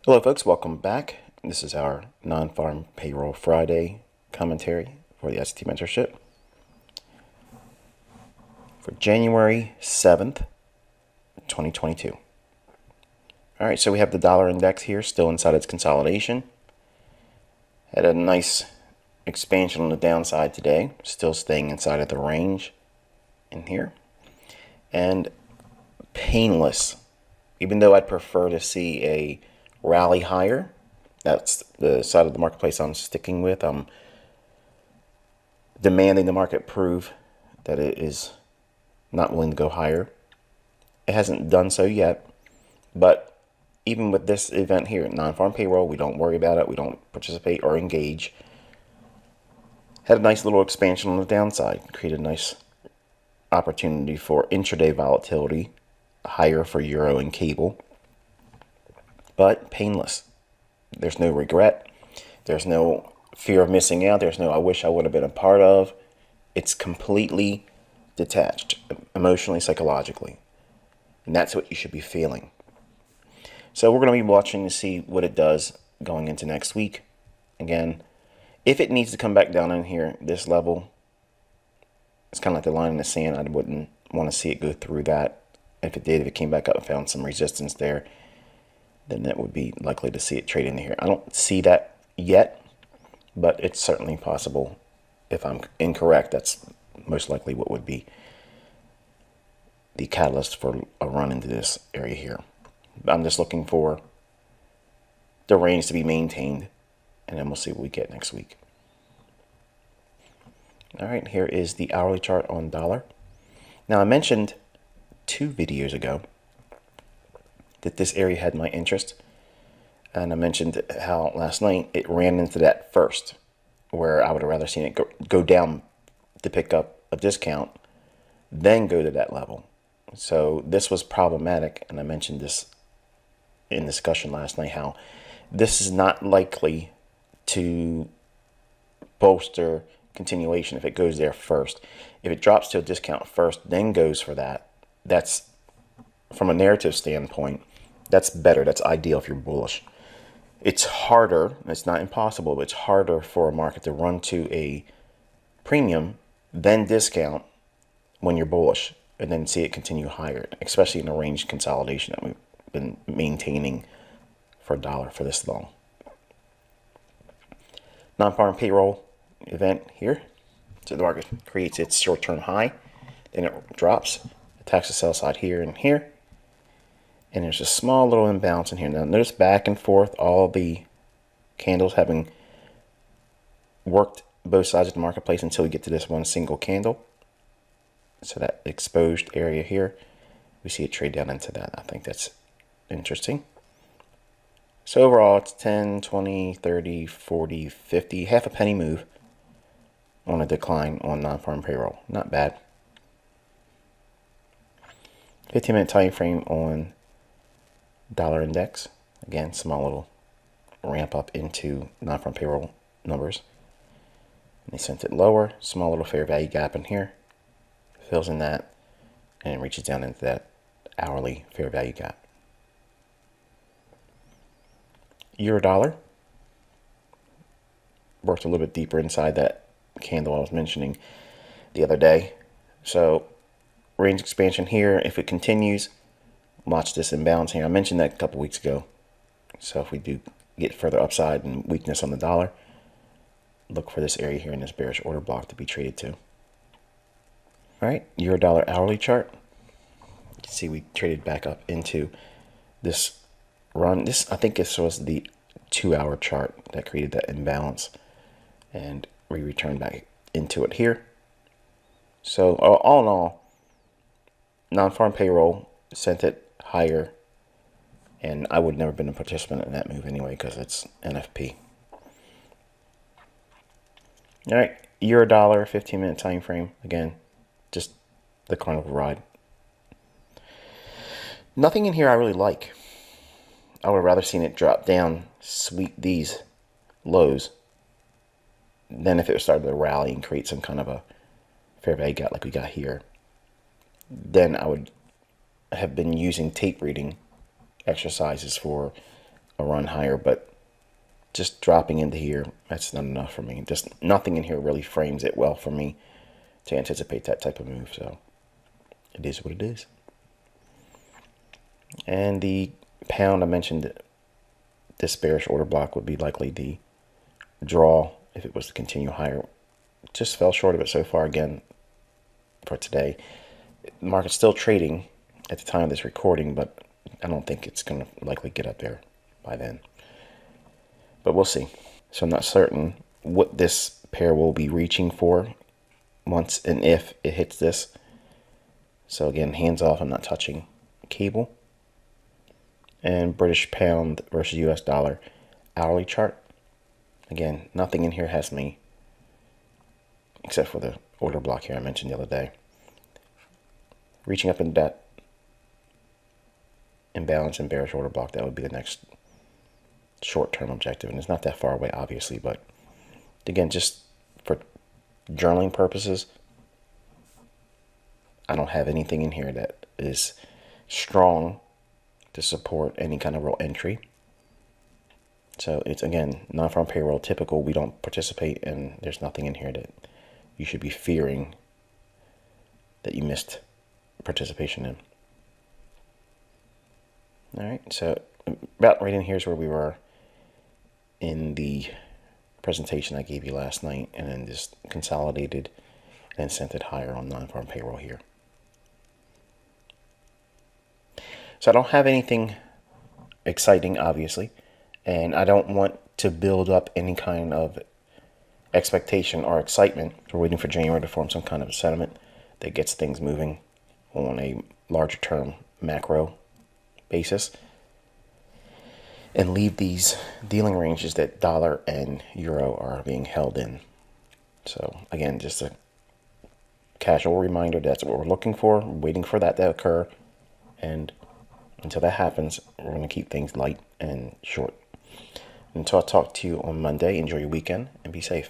Hello, folks. Welcome back. This is our non-farm payroll Friday commentary for the SAT mentorship for January 7th, 2022. All right, so we have the dollar index here still inside its consolidation. Had a nice expansion on the downside today, still staying inside of the range in here. And painless, even though I'd prefer to see a rally higher. That's the side of the marketplace I'm sticking with. I'm demanding the market prove that it is not willing to go higher. It hasn't done so yet, but even with this event here, non-farm payroll, we don't worry about it. We don't participate or engage. Had a nice little expansion on the downside. Created a nice opportunity for intraday volatility, higher for euro and cable, but painless. There's no regret. There's no fear of missing out. There's no I wish I would have been a part of. It's completely detached, emotionally, psychologically. And that's what you should be feeling. So we're going to be watching to see what it does going into next week. Again, if it needs to come back down in here, this level, it's kind of like the line in the sand. I wouldn't want to see it go through that. If it did, if it came back up and found some resistance there, then that would be likely to see it trade in here. I don't see that yet, but it's certainly possible. If I'm incorrect, that's most likely what would be the catalyst for a run into this area here. I'm just looking for the range to be maintained, and then we'll see what we get next week. All right, here is the hourly chart on dollar. Now, I mentioned 2 videos ago that this area had my interest, and I mentioned how last night it ran into that first, where I would have rather seen it go down to pick up a discount, then go to that level. So this was problematic, and I mentioned this in discussion last night, how this is not likely to bolster continuation if it goes there first. If it drops to a discount first, then goes for that, that's, from a narrative standpoint, that's better. That's ideal if you're bullish. It's harder, it's not impossible, but it's harder for a market to run to a premium, then discount when you're bullish, and then see it continue higher, especially in a range consolidation that we've been maintaining for a dollar for this long. Non-farm payroll event here. So the market creates its short-term high, then it drops, attacks the sell side here and here, and there's a small little imbalance in here. Now notice back and forth, all the candles having worked both sides of the marketplace until we get to this one single candle. So that exposed area here, we see it trade down into that. I think that's interesting. So overall, it's 10, 20, 30, 40, 50, half a penny move on a decline on non-farm payroll. Not bad. 15-minute time frame on dollar index. Again, small little ramp up into non-farm payroll numbers. And they sent it lower. Small little fair value gap in here. Fills in that and it reaches down into that hourly fair value gap. Euro dollar worked a little bit deeper inside that candle I was mentioning the other day. So range expansion here. If it continues, watch this imbalance here. I mentioned that a couple weeks ago. So if we do get further upside and weakness on the dollar, look for this area here in this bearish order block to be traded to. All right, euro dollar hourly chart. You can see we traded back up into this run. This, I think this was the 2-hour chart that created that imbalance, and we returned back into it here. So all in all, non-farm payroll sent it higher, and I would never been a participant in that move anyway because it's NFP. All right, euro dollar 15-minute time frame. Again, just the carnival ride. Nothing in here I really like. I would have rather seen it drop down, sweep these lows, than if it started to rally and create some kind of a fair value gap like we got here. Then I would have been using tape reading exercises for a run higher, but just dropping into here, that's not enough for me. Just nothing in here really frames it well for me to anticipate that type of move. So it is what it is. And the pound, I mentioned this bearish order block would be likely the draw if it was to continue higher. Just fell short of it so far again for today. The market's still trading at the time of this recording, but I don't think it's going to likely get up there by then. But we'll see. So I'm not certain what this pair will be reaching for once and if it hits this. So again, hands off, I'm not touching cable. And British pound versus US dollar hourly chart. Again, nothing in here has me, except for the order block here I mentioned the other day, reaching up into that imbalance and bearish order block. That would be the next short-term objective, and it's not that far away, obviously, but again, just for journaling purposes, I don't have anything in here that is strong to support any kind of real entry. So it's, again, non-farm payroll, typical. We don't participate, and there's nothing in here that you should be fearing that you missed participation in. All right, so about right in here is where we were in the presentation I gave you last night, and then just consolidated and sent it higher on non-farm payroll here. So I don't have anything exciting, obviously, and I don't want to build up any kind of expectation or excitement. We're waiting for January to form some kind of sentiment that gets things moving on a larger term macro basis, and leave these dealing ranges that dollar and euro are being held in. So again, just a casual reminder, that's what we're looking for, waiting for that to occur, and until that happens, we're going to keep things light and short. Until I talk to you on Monday, enjoy your weekend and be safe.